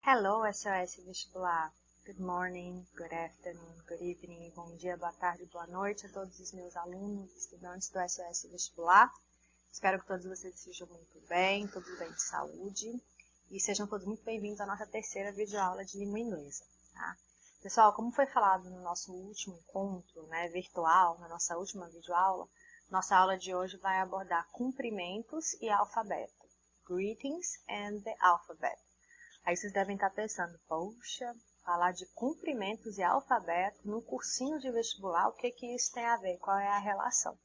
Hello, SOS Vestibular. Good morning, good afternoon, good evening, bom dia, boa tarde, boa noite a todos os meus alunos, estudantes do SOS Vestibular. Espero que todos vocês estejam muito bem, todos bem de saúde e sejam todos muito bem-vindos à nossa terceira videoaula de língua inglesa. Tá? Pessoal, como foi falado no nosso último encontro virtual, na nossa última videoaula, nossa aula de hoje vai abordar cumprimentos e alfabeto. Greetings and the alphabet. Aí vocês devem estar pensando, poxa, falar de cumprimentos e alfabeto no cursinho de vestibular, o que isso tem a ver? Qual é a relação?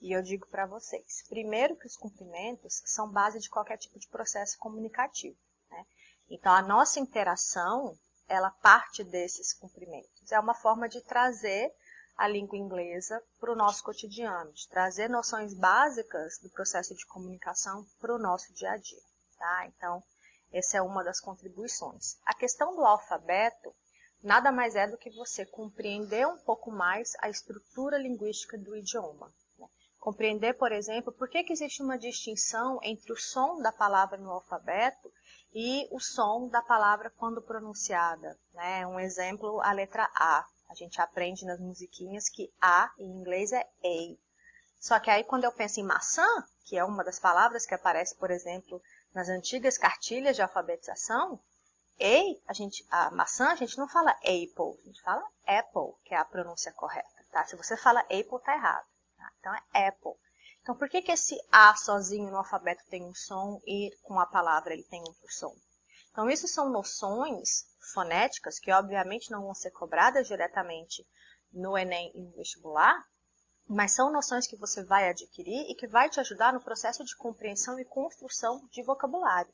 E eu digo para vocês, primeiro que os cumprimentos são base de qualquer tipo de processo comunicativo. Né? Então, a nossa interação, ela parte desses cumprimentos. É uma forma de trazer a língua inglesa para o nosso cotidiano, de trazer noções básicas do processo de comunicação para o nosso dia a dia. Tá? Então, essa é uma das contribuições. A questão do alfabeto nada mais é do que você compreender um pouco mais a estrutura linguística do idioma. Né? Compreender, por exemplo, por que existe uma distinção entre o som da palavra no alfabeto e o som da palavra quando pronunciada. Né? Um exemplo, a letra A. A gente aprende nas musiquinhas que A em inglês é A. Só que aí quando eu penso em maçã, que é uma das palavras que aparece, por exemplo, nas antigas cartilhas de alfabetização, a maçã a gente não fala apple, a gente fala apple, que é a pronúncia correta. Tá? Se você fala apple, está errado. Tá? Então é apple. Então por que esse A sozinho no alfabeto tem um som e com a palavra ele tem outro som? Então isso são noções fonéticas que obviamente não vão ser cobradas diretamente no Enem e no vestibular, mas são noções que você vai adquirir e que vai te ajudar no processo de compreensão e construção de vocabulário.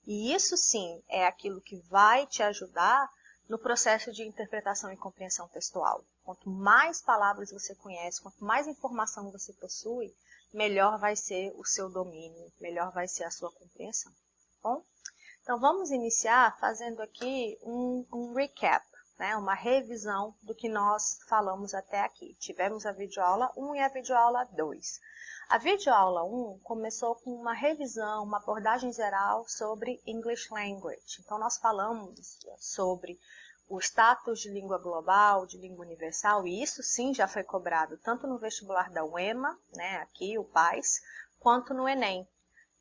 E isso sim é aquilo que vai te ajudar no processo de interpretação e compreensão textual. Quanto mais palavras você conhece, quanto mais informação você possui, melhor vai ser o seu domínio, melhor vai ser a sua compreensão. Bom? Então vamos iniciar fazendo aqui um recap. Uma revisão do que nós falamos até aqui. Tivemos a videoaula 1 e a videoaula 2. A videoaula 1 começou com uma revisão, uma abordagem geral sobre English Language. Então, nós falamos sobre o status de língua global, de língua universal, e isso sim já foi cobrado tanto no vestibular da UEMA, aqui o PAS, quanto no Enem.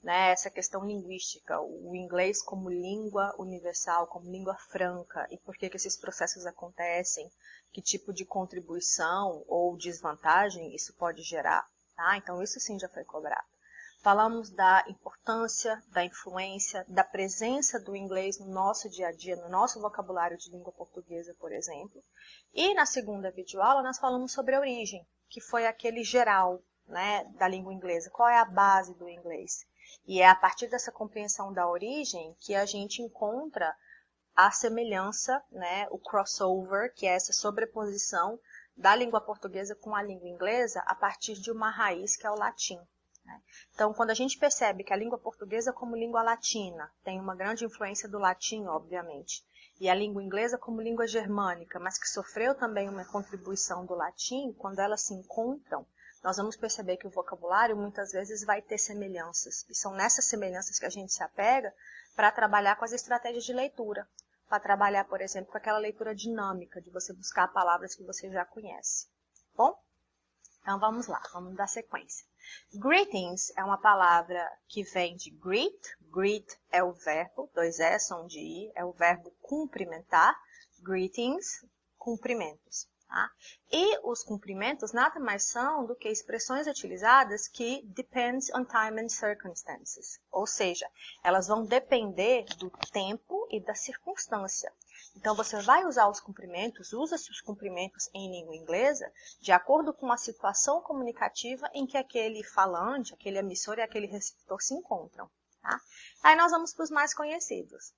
Essa questão linguística, o inglês como língua universal, como língua franca, e por que esses processos acontecem, que tipo de contribuição ou desvantagem isso pode gerar. Tá? Então, isso sim já foi cobrado. Falamos da importância, da influência, da presença do inglês no nosso dia a dia, no nosso vocabulário de língua portuguesa, por exemplo. E na segunda videoaula nós falamos sobre a origem, que foi aquele geral da língua inglesa. Qual é a base do inglês? E é a partir dessa compreensão da origem que a gente encontra a semelhança, o crossover, que é essa sobreposição da língua portuguesa com a língua inglesa a partir de uma raiz que é o latim. Então, quando a gente percebe que a língua portuguesa como língua latina tem uma grande influência do latim, obviamente, e a língua inglesa como língua germânica, mas que sofreu também uma contribuição do latim, quando elas se encontram, nós vamos perceber que o vocabulário muitas vezes vai ter semelhanças. E são nessas semelhanças que a gente se apega para trabalhar com as estratégias de leitura. Para trabalhar, por exemplo, com aquela leitura dinâmica, de você buscar palavras que você já conhece. Bom? Então vamos lá, vamos dar sequência. Greetings é uma palavra que vem de greet. Greet é o verbo, 2 E, som de I, é o verbo cumprimentar. Greetings, cumprimentos. Tá? E os cumprimentos nada mais são do que expressões utilizadas que depends on time and circumstances. Ou seja, elas vão depender do tempo e da circunstância. Então, você vai usar os cumprimentos, usa-se os cumprimentos em língua inglesa de acordo com a situação comunicativa em que aquele falante, aquele emissor e aquele receptor se encontram. Tá? Aí nós vamos para os mais conhecidos.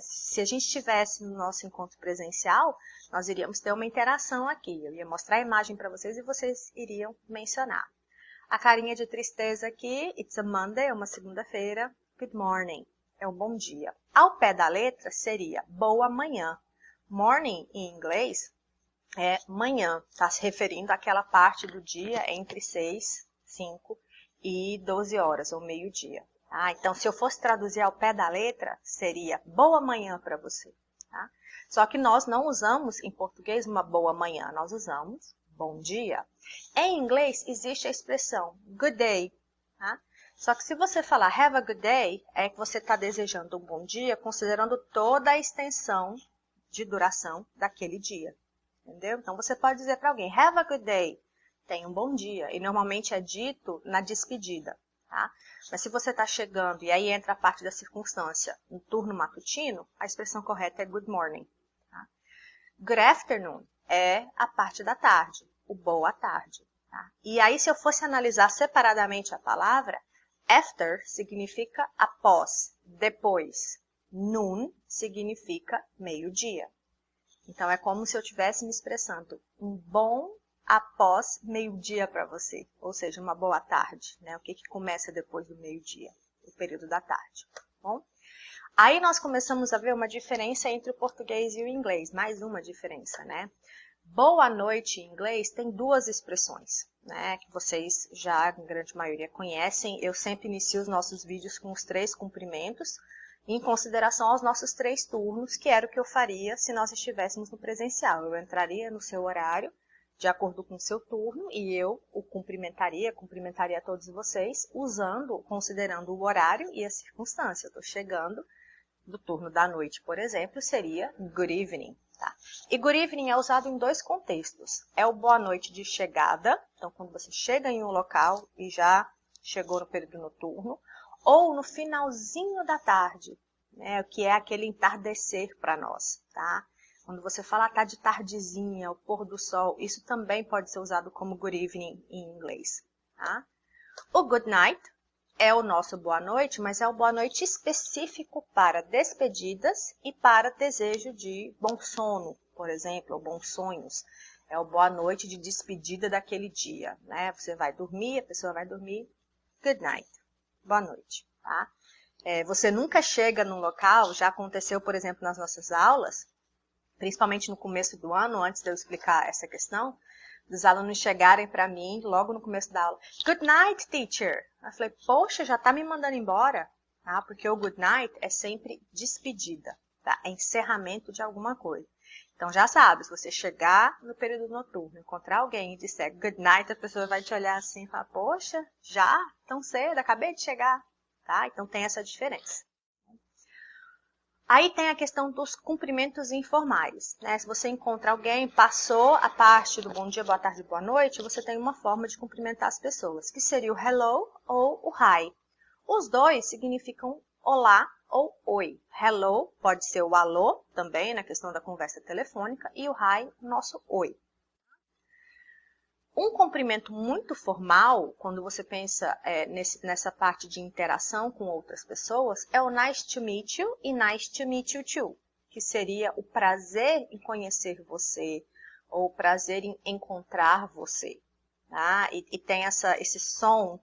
Se a gente estivesse no nosso encontro presencial, nós iríamos ter uma interação aqui. Eu ia mostrar a imagem para vocês e vocês iriam mencionar. A carinha de tristeza aqui, it's a Monday, é uma segunda-feira, good morning, é um bom dia. Ao pé da letra seria boa manhã. Morning em inglês é manhã, está se referindo àquela parte do dia entre 6, 5 e 12 horas, ou meio-dia. Tá? Então, se eu fosse traduzir ao pé da letra, seria boa manhã para você. Tá? Só que nós não usamos em português uma boa manhã, nós usamos bom dia. Em inglês existe a expressão good day. Tá? Só que se você falar have a good day, é que você está desejando um bom dia, considerando toda a extensão de duração daquele dia. Entendeu? Então você pode dizer para alguém have a good day, tenha um bom dia. E normalmente é dito na despedida. Tá? Mas se você está chegando e aí entra a parte da circunstância, no turno matutino, a expressão correta é good morning. Tá? Good afternoon é a parte da tarde, o boa tarde. Tá? E aí se eu fosse analisar separadamente a palavra, after significa após, depois. Noon significa meio-dia. Então, é como se eu estivesse me expressando um bom após meio-dia para você. Ou seja, uma boa tarde. Né? O que começa depois do meio-dia? O período da tarde. Bom? Aí nós começamos a ver uma diferença entre o português e o inglês. Mais uma diferença, né? Boa noite em inglês tem duas expressões, né, que vocês já, em grande maioria, conhecem. Eu sempre inicio os nossos vídeos com os 3 cumprimentos, em consideração aos nossos 3 turnos, que era o que eu faria se nós estivéssemos no presencial. Eu entraria no seu horário, de acordo com o seu turno, e eu o cumprimentaria a todos vocês, considerando o horário e a circunstância. Eu estou chegando do turno da noite, por exemplo, seria good evening. Tá? E good evening é usado em 2 contextos. É o boa noite de chegada, então quando você chega em um local e já chegou no período noturno, ou no finalzinho da tarde, né, que é aquele entardecer para nós. Tá? Quando você fala tá de tardezinha, o pôr do sol, isso também pode ser usado como good evening em inglês. Tá? O good night é o nosso boa noite, mas é o boa noite específico para despedidas e para desejo de bom sono, por exemplo, ou bons sonhos. É o boa noite de despedida daquele dia, né? Você vai dormir, a pessoa vai dormir, good night, boa noite, tá? Você nunca chega num local, já aconteceu, por exemplo, nas nossas aulas, principalmente no começo do ano, antes de eu explicar essa questão, dos alunos chegarem para mim logo no começo da aula. Good night, teacher. Eu falei, poxa, já está me mandando embora? Tá? Porque o good night é sempre despedida, tá? É encerramento de alguma coisa. Então já sabe, se você chegar no período noturno, encontrar alguém e disser good night, a pessoa vai te olhar assim e falar, poxa, já? Tão cedo? Acabei de chegar. Tá? Então tem essa diferença. Aí tem a questão dos cumprimentos informais, né? Se você encontra alguém, passou a parte do bom dia, boa tarde, boa noite, você tem uma forma de cumprimentar as pessoas, que seria o hello ou o hi. Os dois significam olá ou oi. Hello pode ser o alô, também na questão da conversa telefônica, e o hi, o nosso oi. Um cumprimento muito formal, quando você pensa nessa parte de interação com outras pessoas, é o nice to meet you e nice to meet you too, que seria o prazer em conhecer você, ou o prazer em encontrar você. Tá? E tem esse som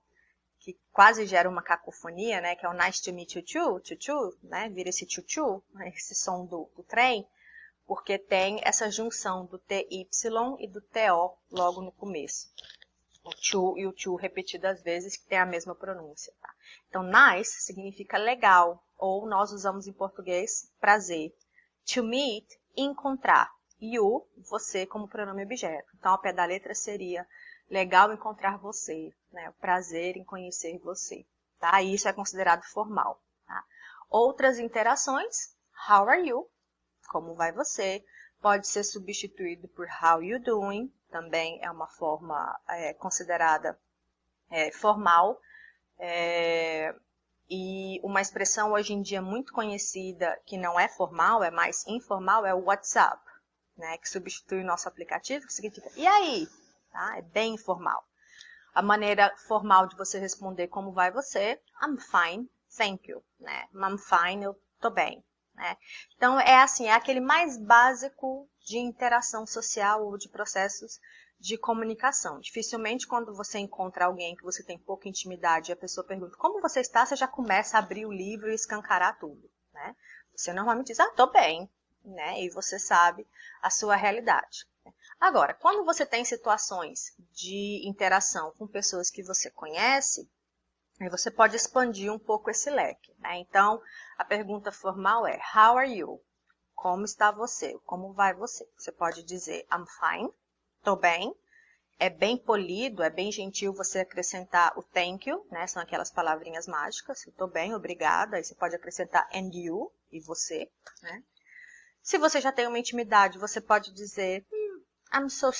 que quase gera uma cacofonia, né, que é o nice to meet you too, tchu-tchu, né, vira esse tchu-tchu, esse som do trem, porque tem essa junção do TY e do TO logo no começo. O tchu e o tchu repetidas vezes, que tem a mesma pronúncia. Tá? Então, nice significa legal, ou nós usamos em português prazer. To meet, encontrar. You, você como pronome objeto. Então, ao pé da letra seria legal encontrar você, né? O prazer em conhecer você. Tá? E isso é considerado formal. Tá? Outras interações, how are you? Como vai você? Pode ser substituído por how you doing, também é uma forma considerada formal. E uma expressão hoje em dia muito conhecida, que não é formal, é mais informal, é o WhatsApp, né? Que substitui o nosso aplicativo, que significa, e aí? Tá? É bem informal. A maneira formal de você responder como vai você, I'm fine, thank you. Né? I'm fine, eu tô bem. Né? Então, é aquele mais básico de interação social ou de processos de comunicação. Dificilmente, quando você encontra alguém que você tem pouca intimidade e a pessoa pergunta como você está, você já começa a abrir o livro e escancarar tudo. Né? Você normalmente diz, tô bem, né? E você sabe a sua realidade. Agora, quando você tem situações de interação com pessoas que você conhece, Aí você pode expandir um pouco esse leque, né? Então, a pergunta formal é, how are you? Como está você? Como vai você? Você pode dizer, I'm fine, tô bem. É bem polido, é bem gentil você acrescentar o thank you, né? São aquelas palavrinhas mágicas. Eu tô bem, obrigada. Aí você pode acrescentar and you, e você, né? Se você já tem uma intimidade, você pode dizer I'm so,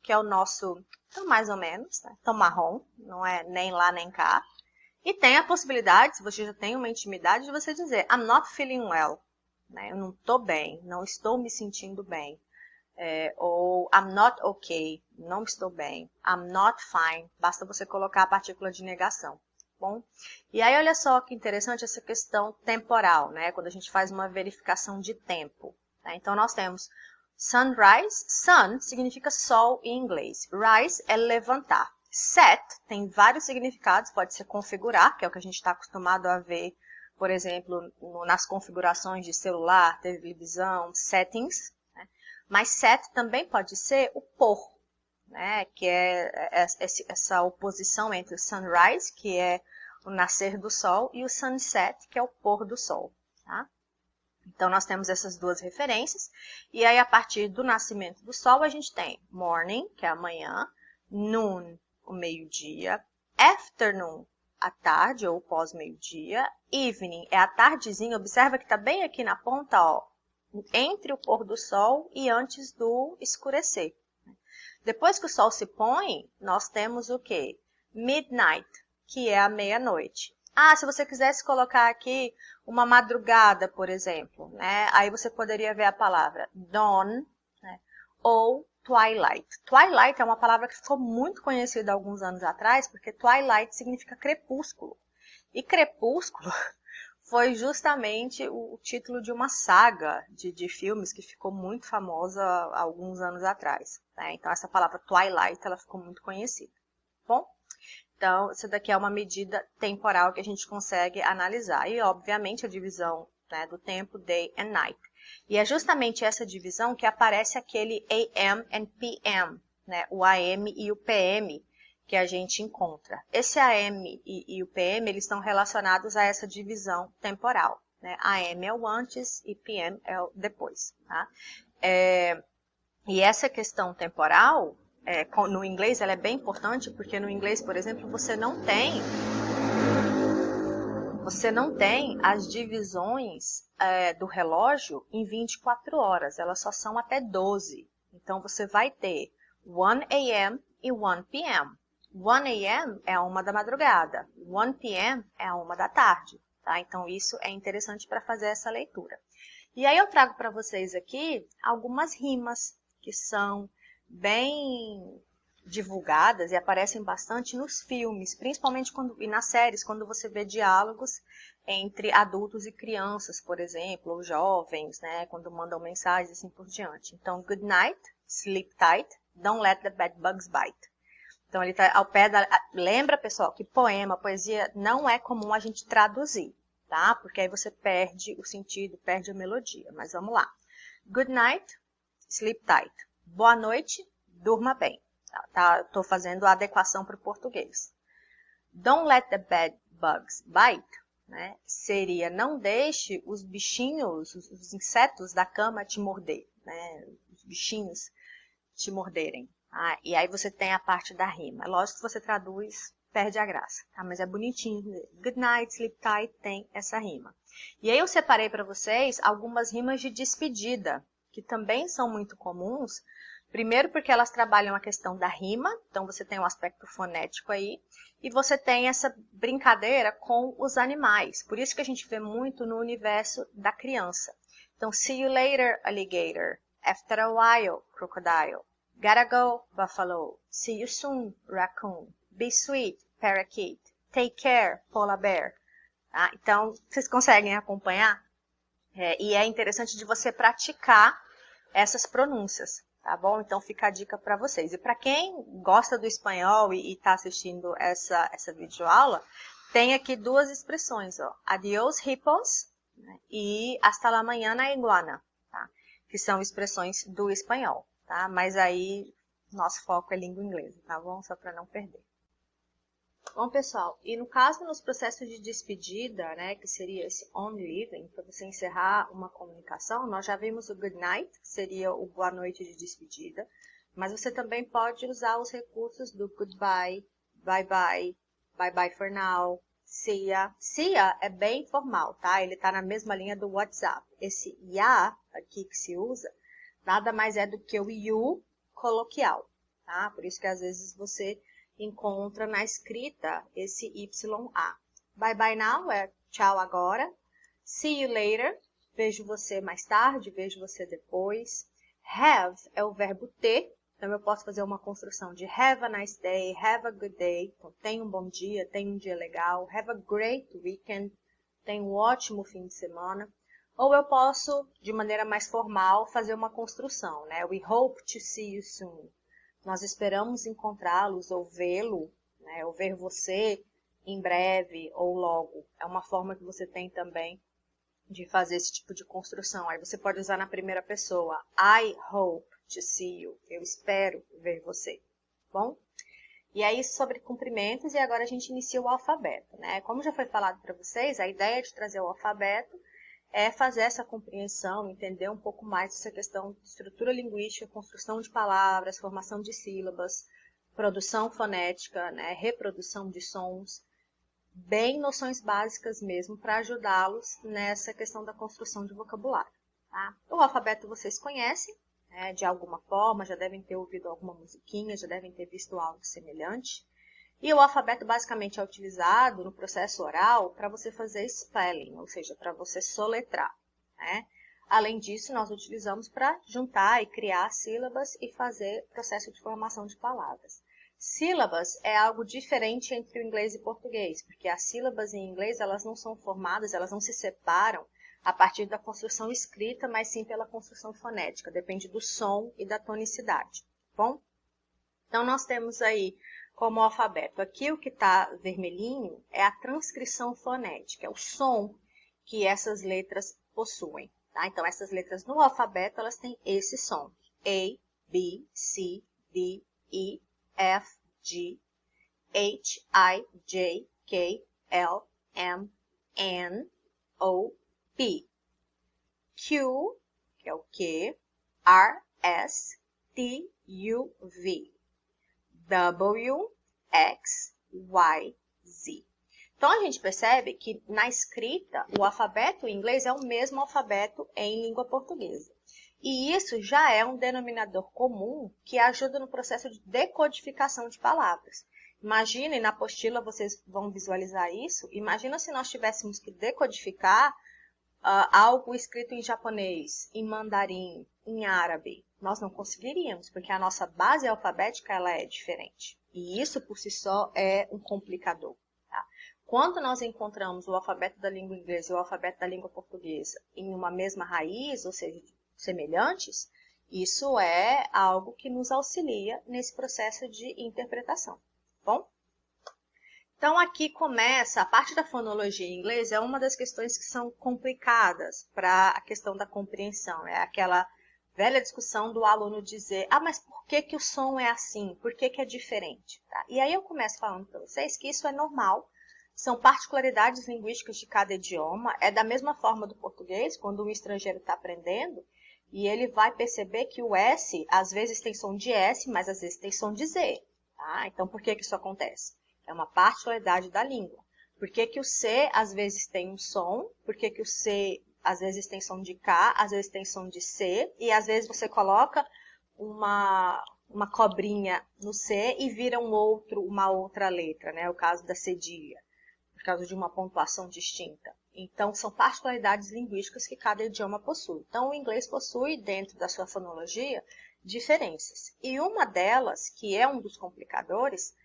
que é o nosso, tão mais ou menos, né? Tão marrom, não é nem lá nem cá. E tem a possibilidade, se você já tem uma intimidade, de você dizer I'm not feeling well, né? Eu não tô bem, não estou me sentindo bem. Ou I'm not okay, não estou bem. I'm not fine, basta você colocar a partícula de negação. Bom? E aí olha só que interessante essa questão temporal, né? Quando a gente faz uma verificação de tempo. Tá? Então nós temos sunrise, sun significa sol em inglês. Rise é levantar. Set tem vários significados, pode ser configurar, que é o que a gente está acostumado a ver, por exemplo, nas configurações de celular, televisão, settings. Né? Mas set também pode ser o pôr, né? Que é essa oposição entre o sunrise, que é o nascer do sol, e o sunset, que é o pôr do sol. Tá? Então, nós temos essas duas referências. E aí, a partir do nascimento do sol, a gente tem morning, que é a manhã, noon, o meio-dia, afternoon, a tarde ou pós-meio-dia, evening, é a tardezinha. Observa que está bem aqui na ponta, ó, entre o pôr do sol e antes do escurecer. Depois que o sol se põe, nós temos o quê? Midnight, que é a meia-noite. Ah, se você quisesse colocar aqui uma madrugada, por exemplo, né? Aí você poderia ver a palavra dawn, né? Ou twilight. Twilight é uma palavra que ficou muito conhecida há alguns anos atrás, porque twilight significa crepúsculo. E crepúsculo foi justamente o título de uma saga de filmes que ficou muito famosa há alguns anos atrás. Né? Então, essa palavra twilight, ela ficou muito conhecida. Bom, então, essa daqui é uma medida temporal que a gente consegue analisar. E, obviamente, a divisão, né, do tempo, day and night. E é justamente essa divisão que aparece aquele AM and PM, né, o AM e o PM, que a gente encontra. Esse AM e o PM, eles estão relacionados a essa divisão temporal. Né? AM é o antes e PM é o depois. Tá? E essa questão temporal, no inglês, ela é bem importante, porque no inglês, por exemplo, você não tem as divisões do relógio em 24 horas, elas só são até 12. Então, você vai ter 1 AM e 1 PM. 1 AM é a 1 da madrugada, 1 PM é a 1 da tarde. Tá? Então, isso é interessante para fazer essa leitura. E aí eu trago para vocês aqui algumas rimas que são bem divulgadas e aparecem bastante nos filmes, principalmente e nas séries, quando você vê diálogos entre adultos e crianças, por exemplo, ou jovens, né, quando mandam mensagens assim por diante. Então, good night, sleep tight, don't let the bed bugs bite. Então, ele está ao pé da... Lembra, pessoal, que poema, poesia, não é comum a gente traduzir, tá? Porque aí você perde o sentido, perde a melodia. Mas vamos lá. Good night, sleep tight. Boa noite, durma bem. Estou fazendo a adequação para o português. Don't let the bed bugs bite, né? Seria, não deixe os bichinhos, os insetos da cama te morder, né? Os bichinhos te morderem. Ah, e aí você tem a parte da rima. Lógico que se você traduz, perde a graça, tá? Mas é bonitinho. Good night, sleep tight, tem essa rima. E aí eu separei para vocês algumas rimas de despedida, que também são muito comuns. Primeiro porque elas trabalham a questão da rima, então você tem um aspecto fonético aí, e você tem essa brincadeira com os animais. Por isso que a gente vê muito no universo da criança. Então, see you later, alligator. After a while, crocodile. Gotta go, buffalo. See you soon, raccoon. Be sweet, parakeet. Take care, polar bear. Tá? Então, vocês conseguem acompanhar? E é interessante de você praticar essas pronúncias, tá bom? Então, fica a dica para vocês. E para quem gosta do espanhol e está assistindo essa videoaula, tem aqui duas expressões, ó. Adiós, hippos, né? E hasta la mañana, iguana, tá? Que são expressões do espanhol. Tá? Mas aí, nosso foco é língua inglesa, tá bom? Só para não perder. Bom, pessoal, e no caso, nos processos de despedida, né, que seria esse on leaving, para você encerrar uma comunicação, nós já vimos o good night, que seria o boa noite de despedida, mas você também pode usar os recursos do goodbye, bye bye, bye bye for now, see ya. See ya é bem formal, tá? Ele tá na mesma linha do WhatsApp. Esse ya aqui que se usa, nada mais é do que o you coloquial, tá? Por isso que às vezes você encontra na escrita esse YA. Bye bye now é tchau agora. See you later, vejo você mais tarde, vejo você depois. Have é o verbo ter, então eu posso fazer uma construção de have a nice day, have a good day, então tenha um bom dia, tenha um dia legal. Have a great weekend, tenha um ótimo fim de semana. Ou eu posso, de maneira mais formal, fazer uma construção, né? We hope to see you soon. Nós esperamos encontrá-los ou vê-lo, né, ou ver você em breve ou logo. É uma forma que você tem também de fazer esse tipo de construção. Aí você pode usar na primeira pessoa. I hope to see you. Eu espero ver você. Bom? E aí sobre cumprimentos, e agora a gente inicia o alfabeto, né? Como já foi falado para vocês, a ideia de trazer o alfabeto é fazer essa compreensão, entender um pouco mais dessa questão de estrutura linguística, construção de palavras, formação de sílabas, produção fonética, né, reprodução de sons, bem noções básicas mesmo para ajudá-los nessa questão da construção de vocabulário. Tá? O alfabeto vocês conhecem, né, de alguma forma, já devem ter ouvido alguma musiquinha, já devem ter visto algo semelhante. E o alfabeto basicamente é utilizado no processo oral para você fazer spelling, ou seja, para você soletrar, né? Além disso, nós utilizamos para juntar e criar sílabas e fazer processo de formação de palavras. Sílabas é algo diferente entre o inglês e o português, porque as sílabas em inglês elas não são formadas, elas não se separam a partir da construção escrita, mas sim pela construção fonética, depende do som e da tonicidade, tá bom? Então, nós temos aí como alfabeto. Aqui o que está vermelhinho é a transcrição fonética, é o som que essas letras possuem. Tá? Então, essas letras no alfabeto, elas têm esse som. A, B, C, D, E, F, G, H, I, J, K, L, M, N, O, P. Q, que é o Q, R, S, T, U, V. W, X, Y, Z. Então, a gente percebe que na escrita, o alfabeto em inglês é o mesmo alfabeto em língua portuguesa. E isso já é um denominador comum que ajuda no processo de decodificação de palavras. Imaginem, na apostila vocês vão visualizar isso, imagina se nós tivéssemos que decodificar algo escrito em japonês, em mandarim, em árabe. Nós não conseguiríamos, porque a nossa base alfabética ela é diferente. E isso, por si só, é um complicador. Tá? Quando nós encontramos o alfabeto da língua inglesa e o alfabeto da língua portuguesa em uma mesma raiz, ou seja, semelhantes, isso é algo que nos auxilia nesse processo de interpretação. Bom? Então, aqui começa, a parte da fonologia em inglês é uma das questões que são complicadas para a questão da compreensão. É aquela velha discussão do aluno dizer, mas por que que o som é assim? Por que que é diferente? Tá? E aí eu começo falando para vocês que isso é normal, são particularidades linguísticas de cada idioma, é da mesma forma do português, quando um estrangeiro está aprendendo, e ele vai perceber que o S, às vezes tem som de S, mas às vezes tem som de Z. Tá? Então, por que que isso acontece? É uma particularidade da língua. Por que que o C, às vezes, tem um som? Por que que o C, às vezes, tem som de K, às vezes tem som de C? E, às vezes, você coloca uma cobrinha no C e vira uma outra letra, né? O caso da cedilha, por causa de uma pontuação distinta. Então, são particularidades linguísticas que cada idioma possui. Então, o inglês possui, dentro da sua fonologia, diferenças. E uma delas, que é um dos complicadores,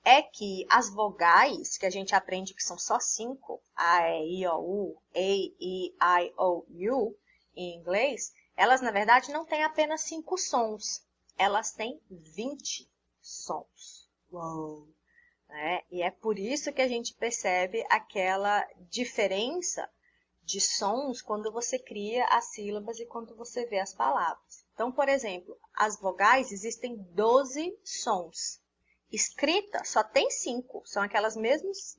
é que as vogais, que a gente aprende que são só 5, A, E, I, O, U, A, E, I, O, U, em inglês, elas, na verdade, não têm apenas 5 sons. Elas têm 20 sons. Uou! E é por isso que a gente percebe aquela diferença de sons quando você cria as sílabas e quando você vê as palavras. Então, por exemplo, as vogais existem 12 sons. Escrita só tem 5, são aquelas mesmas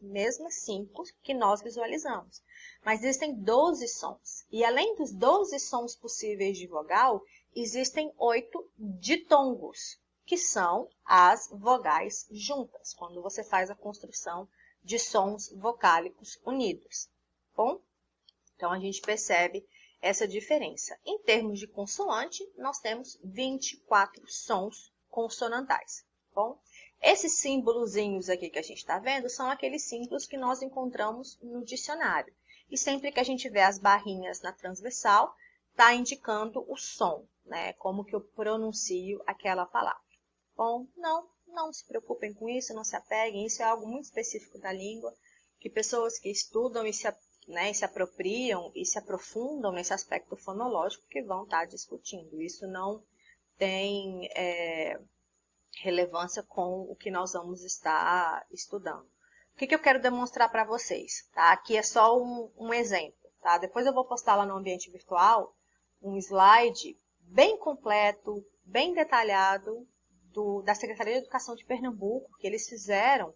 5 que nós visualizamos. Mas existem 12 sons. E além dos 12 sons possíveis de vogal, existem 8 ditongos, que são as vogais juntas, quando você faz a construção de sons vocálicos unidos. Bom? Então, a gente percebe essa diferença. Em termos de consoante, nós temos 24 sons consonantais. Bom? Esses símbolozinhos aqui que a gente está vendo são aqueles símbolos que nós encontramos no dicionário. E sempre que a gente vê as barrinhas na transversal, está indicando o som, né? Como que eu pronuncio aquela palavra. Bom, não se preocupem com isso, não se apeguem. Isso é algo muito específico da língua, que pessoas que estudam e se apropriam e se aprofundam nesse aspecto fonológico que vão estar discutindo. Isso não tem relevância com o que nós vamos estar estudando. O que eu quero demonstrar para vocês? Tá? Aqui é só um exemplo. Tá? Depois eu vou postar lá no ambiente virtual um slide bem completo, bem detalhado da Secretaria de Educação de Pernambuco, que eles fizeram,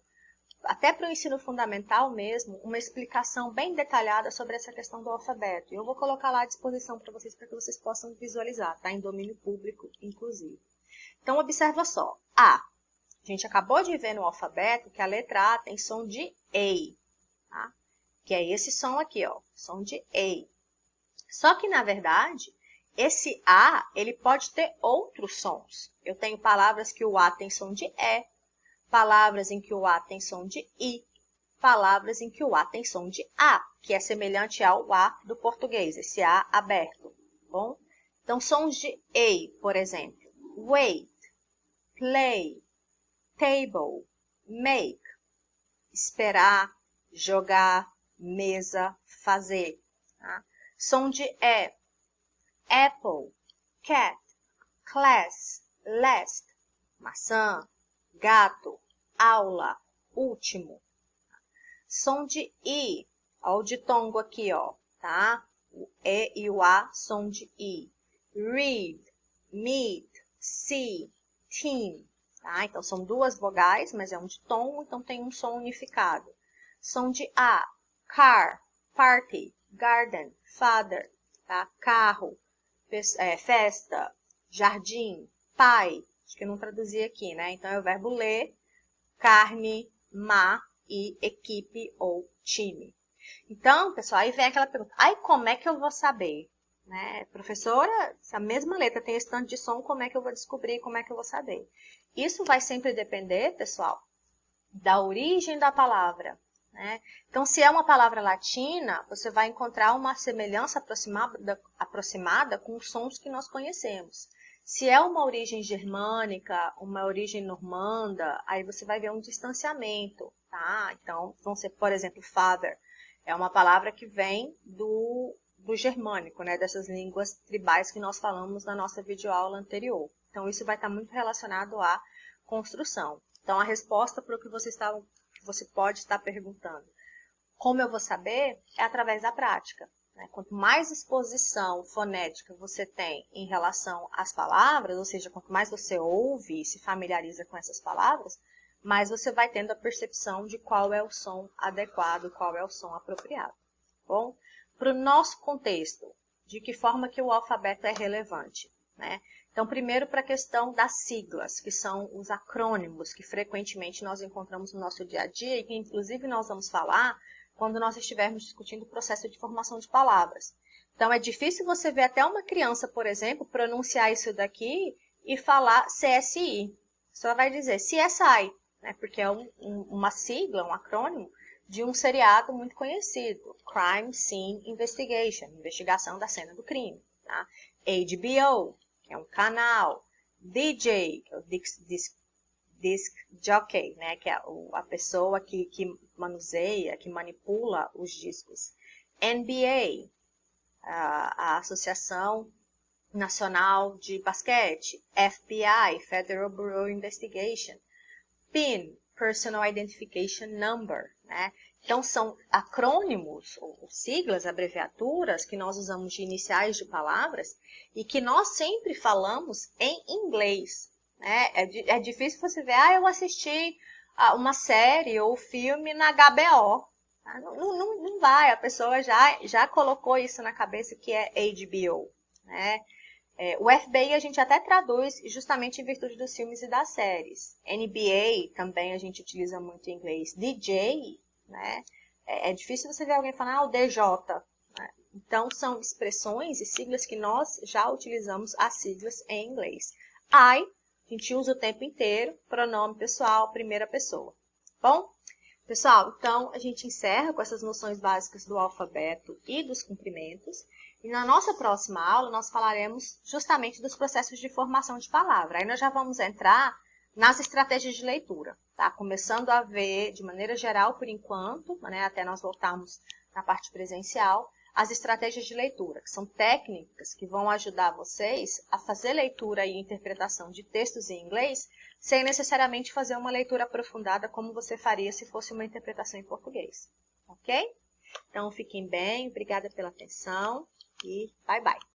até para o ensino fundamental mesmo, uma explicação bem detalhada sobre essa questão do alfabeto. E eu vou colocar lá à disposição para que vocês possam visualizar, tá? Em domínio público, inclusive. Então, observa só. A. A gente acabou de ver no alfabeto que a letra A tem som de EI, tá? Que é esse som aqui, ó, som de EI. Só que, na verdade, esse A, ele pode ter outros sons. Eu tenho palavras que o A tem som de E, palavras em que o A tem som de I, palavras em que o A tem som de A, que é semelhante ao A do português, esse A aberto, bom? Então, sons de EI, por exemplo, wait, play, table, make, esperar, jogar, mesa, fazer. Tá? Som de E, apple, cat, class, last, maçã, gato, aula, último. Som de I, ó, o ditongo aqui, ó, tá? O E e o A, som de I. Read, meet, see, team. Tá? Então, são duas vogais, mas é um ditongo, então tem um som unificado. Som de A, car, party, garden, father, tá? Carro, festa, jardim, pai. Acho que eu não traduzi aqui, né? Então, é o verbo ler, carne, mar e equipe ou time. Então, pessoal, aí vem aquela pergunta. Aí, como é que eu vou saber? Né? Professora, se a mesma letra tem esse tanto de som, como é que eu vou descobrir? Como é que eu vou saber? Isso vai sempre depender, pessoal, da origem da palavra. Né? Então, se é uma palavra latina, você vai encontrar uma semelhança aproximada com os sons que nós conhecemos. Se é uma origem germânica, uma origem normanda, aí você vai ver um distanciamento. Tá? Então, vão ser, por exemplo, father. É uma palavra que vem do germânico, né? Dessas línguas tribais que nós falamos na nossa videoaula anterior. Então, isso vai estar muito relacionado à construção. Então, a resposta para o que você pode estar perguntando, como eu vou saber? É através da prática. Né? Quanto mais exposição fonética você tem em relação às palavras, ou seja, quanto mais você ouve e se familiariza com essas palavras, mais você vai tendo a percepção de qual é o som adequado, qual é o som apropriado. Bom? Para o nosso contexto, de que forma que o alfabeto é relevante, né? Então, primeiro para a questão das siglas, que são os acrônimos que frequentemente nós encontramos no nosso dia a dia e que inclusive nós vamos falar quando nós estivermos discutindo o processo de formação de palavras. Então, é difícil você ver até uma criança, por exemplo, pronunciar isso daqui e falar CSI. Só vai dizer CSI, né? Porque é uma sigla, um acrônimo, de um seriado muito conhecido, Crime Scene Investigation, investigação da cena do crime. Tá? HBO, que é um canal, DJ, que é o disc jockey, né? Que é a pessoa que manuseia, que manipula os discos. NBA, a Associação Nacional de Basquete, FBI, Federal Bureau of Investigation, PIN, Personal Identification Number, né? Então, são acrônimos, ou siglas, abreviaturas, que nós usamos de iniciais de palavras e que nós sempre falamos em inglês. né? É difícil você ver, eu assisti uma série ou filme na HBO. Tá? Não vai, a pessoa já colocou isso na cabeça que é HBO, né? O FBI a gente até traduz justamente em virtude dos filmes e das séries. NBA também a gente utiliza muito em inglês. DJ, né? É difícil você ver alguém falando, o DJ. Né? Então, são expressões e siglas que nós já utilizamos as siglas em inglês. I, a gente usa o tempo inteiro, pronome pessoal, primeira pessoa. Bom, pessoal, então a gente encerra com essas noções básicas do alfabeto e dos cumprimentos. E na nossa próxima aula, nós falaremos justamente dos processos de formação de palavra. Aí nós já vamos entrar nas estratégias de leitura, tá? Começando a ver, de maneira geral, por enquanto, né, até nós voltarmos na parte presencial, as estratégias de leitura, que são técnicas que vão ajudar vocês a fazer leitura e interpretação de textos em inglês, sem necessariamente fazer uma leitura aprofundada como você faria se fosse uma interpretação em português. Ok? Então, fiquem bem, obrigada pela atenção. E bye bye.